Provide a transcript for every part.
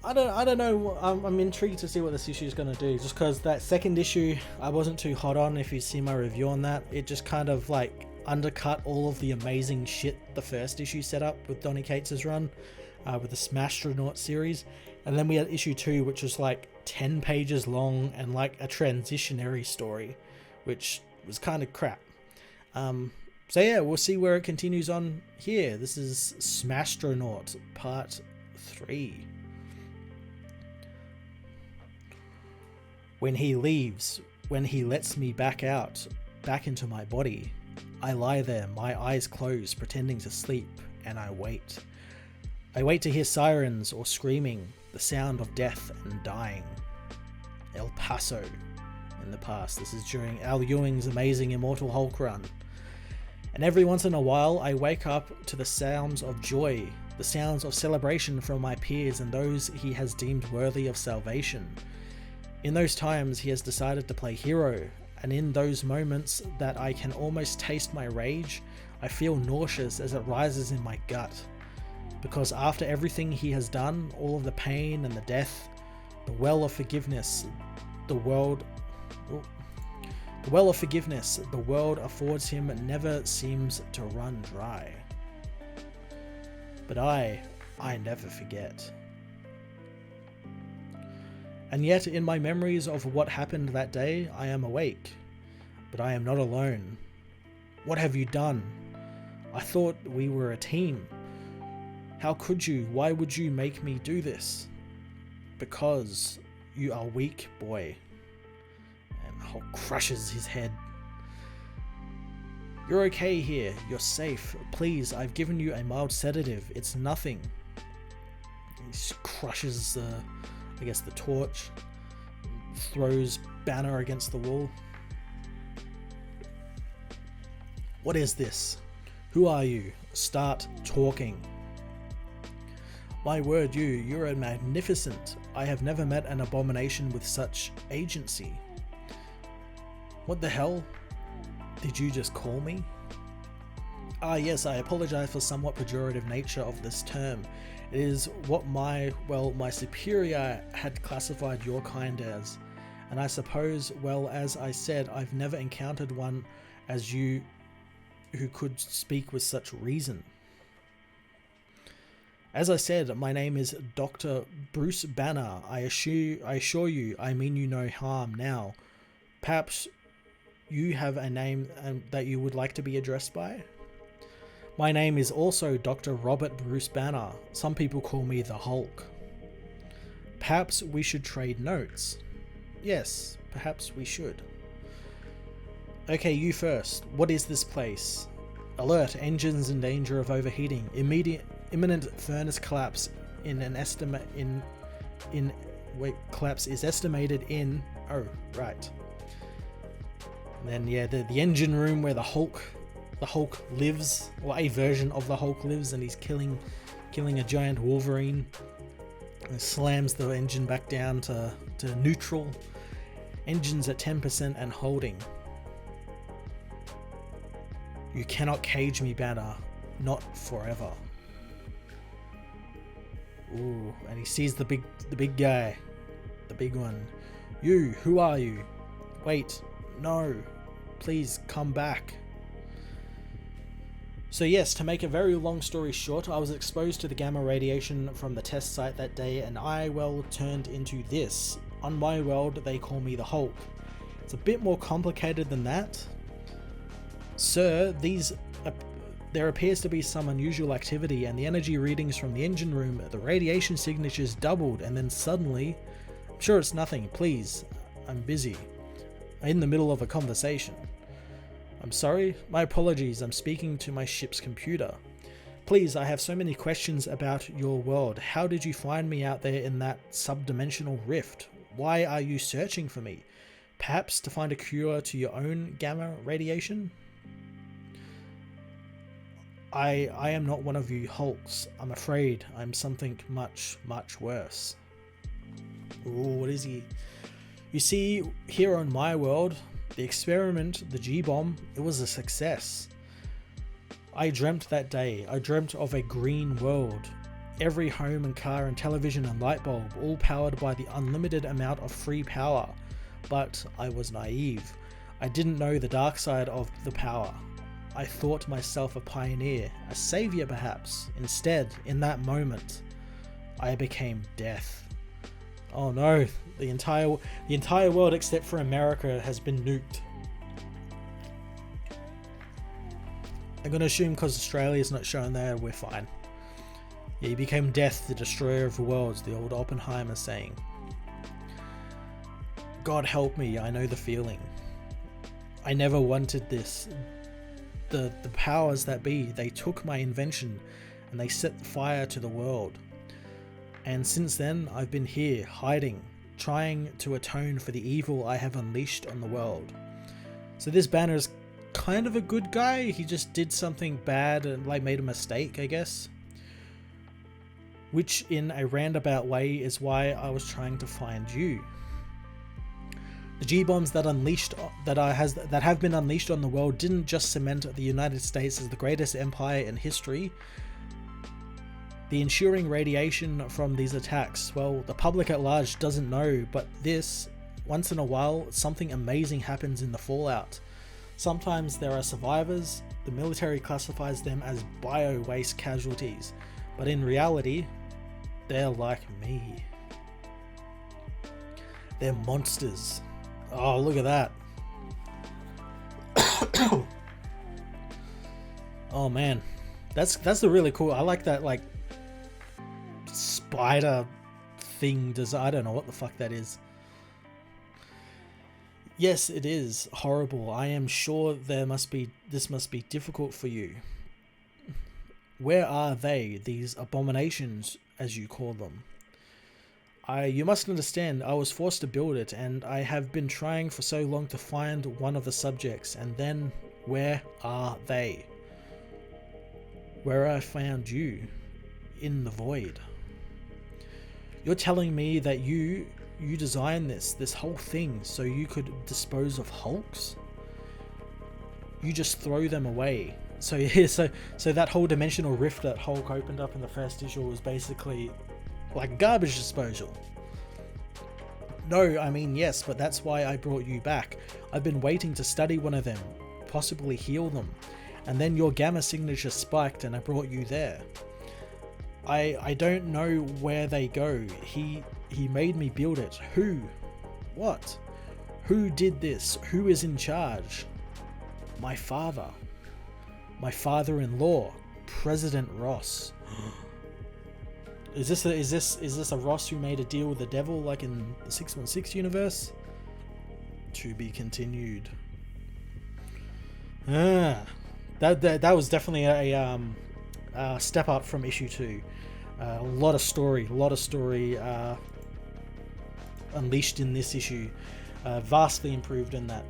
I don't know. I'm intrigued to see what this issue is going to do. Just because that second issue, I wasn't too hot on. If you see my review on that, it just kind of like undercut all of the amazing shit the first issue set up with Donny Cates' run, with the Smashtronaut series. And then we had issue 2, which was like 10 pages long and like a transitionary story, which was kind of crap. So yeah, we'll see where it continues on here. This is Smashtronaut Part 3. When he leaves, when he lets me back out, back into my body, I lie there, my eyes closed, pretending to sleep, and I wait. I wait to hear sirens or screaming, the sound of death and dying. El Paso in the past. This is during Al Ewing's amazing Immortal Hulk run. And every once in a while, I wake up to the sounds of joy, the sounds of celebration from my peers and those he has deemed worthy of salvation. In those times, he has decided to play hero, and in those moments that I can almost taste my rage, I feel nauseous as it rises in my gut. Because after everything he has done, all of the pain and the death, the well of forgiveness, the world affords him never seems to run dry. But I never forget. And yet in my memories of what happened that day, I am awake. But I am not alone. What have you done? I thought we were a team. How could you? Why would you make me do this? Because you are weak, boy. And Hulk crushes his head. You're okay here. You're safe. Please, I've given you a mild sedative. It's nothing. He crushes the torch. Throws Banner against the wall. What is this? Who are you? Start talking. My word, you're a magnificent. I have never met an abomination with such agency. What the hell? Did you just call me? Ah yes, I apologize for somewhat pejorative nature of this term. It is what my superior had classified your kind as. And I suppose, as I said, I've never encountered one as you who could speak with such reason. As I said, my name is Dr. Bruce Banner. I assure you, I mean you no harm now. Perhaps you have a name that you would like to be addressed by? My name is also Dr. Robert Bruce Banner. Some people call me the Hulk. Perhaps we should trade notes. Yes, perhaps we should. Okay, you first. What is this place? Alert, engines in danger of overheating. Imminent furnace collapse collapse is estimated in... Oh, right. And then, the engine room where the Hulk lives, or a version of the Hulk lives, and he's killing a giant Wolverine. And slams the engine back down to neutral. Engine's at 10% and holding. You cannot cage me, Banner. Not forever. Ooh, and he sees the big guy. The big one. You, who are you? Wait, no. Please come back. So yes, to make a very long story short, I was exposed to the gamma radiation from the test site that day, and I, turned into this. On my world, they call me the Hulk. It's a bit more complicated than that. Sir, there appears to be some unusual activity, and the energy readings from the engine room, the radiation signatures doubled, and then suddenly... I'm sure it's nothing, please. I'm busy. In the middle of a conversation. I'm sorry? My apologies, I'm speaking to my ship's computer. Please, I have so many questions about your world. How did you find me out there in that subdimensional rift? Why are you searching for me? Perhaps to find a cure to your own gamma radiation? I am not one of you Hulks. I'm afraid I'm something much, much worse. Ooh, what is he? You see, here on my world, the experiment, the G-bomb, it was a success. I dreamt that day. I dreamt of a green world. every home and car and television and light bulb, all powered by the unlimited amount of free power. But I was naive. I didn't know the dark side of the power. I thought myself a pioneer, a savior perhaps. Instead, in that moment, I became death. Oh no, the entire world except for America has been nuked. I'm gonna assume because Australia's not shown there, we're fine. Yeah, he became death, the destroyer of worlds, the old Oppenheimer saying. God help me, I know the feeling. I never wanted this. The powers that be, they took my invention and they set fire to the world. And since then, I've been here, hiding, trying to atone for the evil I have unleashed on the world. So this Banner is kind of a good guy. He just did something bad and like made a mistake, I guess. Which in a roundabout way is why I was trying to find you. The G-bombs that have been unleashed on the world didn't just cement the United States as the greatest empire in history. The ensuing radiation from these attacks, well, the public at large doesn't know, but once in a while, something amazing happens in the fallout. Sometimes there are survivors, the military classifies them as bio-waste casualties, but in reality, they're like me. They're monsters. Oh, look at that. Oh man, that's a really cool. I like that like spider thing. I don't know what the fuck that is. Yes, it is horrible. I am sure this must be difficult for you. Where are they, these abominations, as you call them? You must understand, I was forced to build it, and I have been trying for so long to find one of the subjects, and then, where are they? Where I found you, in the void. You're telling me that you designed this whole thing so you could dispose of Hulks? You just throw them away. So yeah, so that whole dimensional rift that Hulk opened up in the first issue was basically like garbage disposal. No, I mean yes, but that's why I brought you back. I've been waiting to study one of them, possibly heal them, and then your gamma signature spiked and I brought you there. I don't know where they go. He made me build it. Who? What? Who did this? Who is in charge? My father. My father-in-law, President Ross. Is this a Ross who made a deal with the devil like in the 616 universe? To be continued. That was definitely a step up from issue 2. A lot of story unleashed in this issue. Vastly improved in that.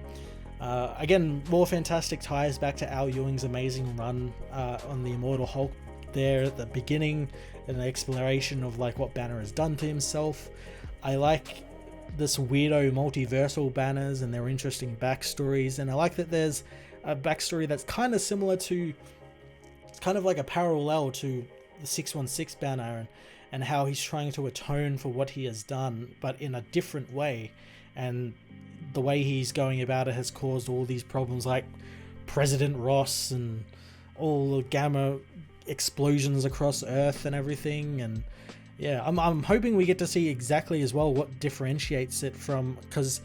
Again, more fantastic ties back to Al Ewing's amazing run on the Immortal Hulk there at the beginning, and an exploration of like what Banner has done to himself. I like this weirdo multiversal Banners and their interesting backstories, and I like that there's a backstory that's kind of similar to, it's kind of like a parallel to the 616 Banner and how he's trying to atone for what he has done, but in a different way. And the way he's going about it has caused all these problems like President Ross and all the gamma explosions across Earth and everything. And yeah, I'm hoping we get to see exactly as well what differentiates it from, because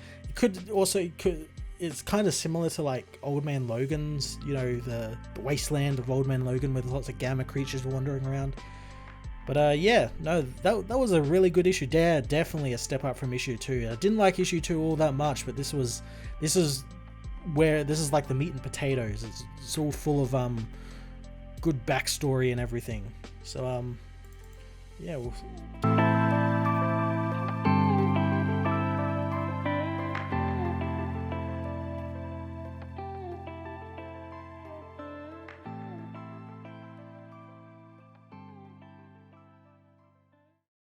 it's kind of similar to like Old Man Logan's, you know, the wasteland of Old Man Logan with lots of gamma creatures wandering around. But yeah, no, that was a really good issue. Definitely a step up from issue 2. I didn't like issue 2 all that much, but this is like the meat and potatoes. It's all full of good backstory and everything. So yeah,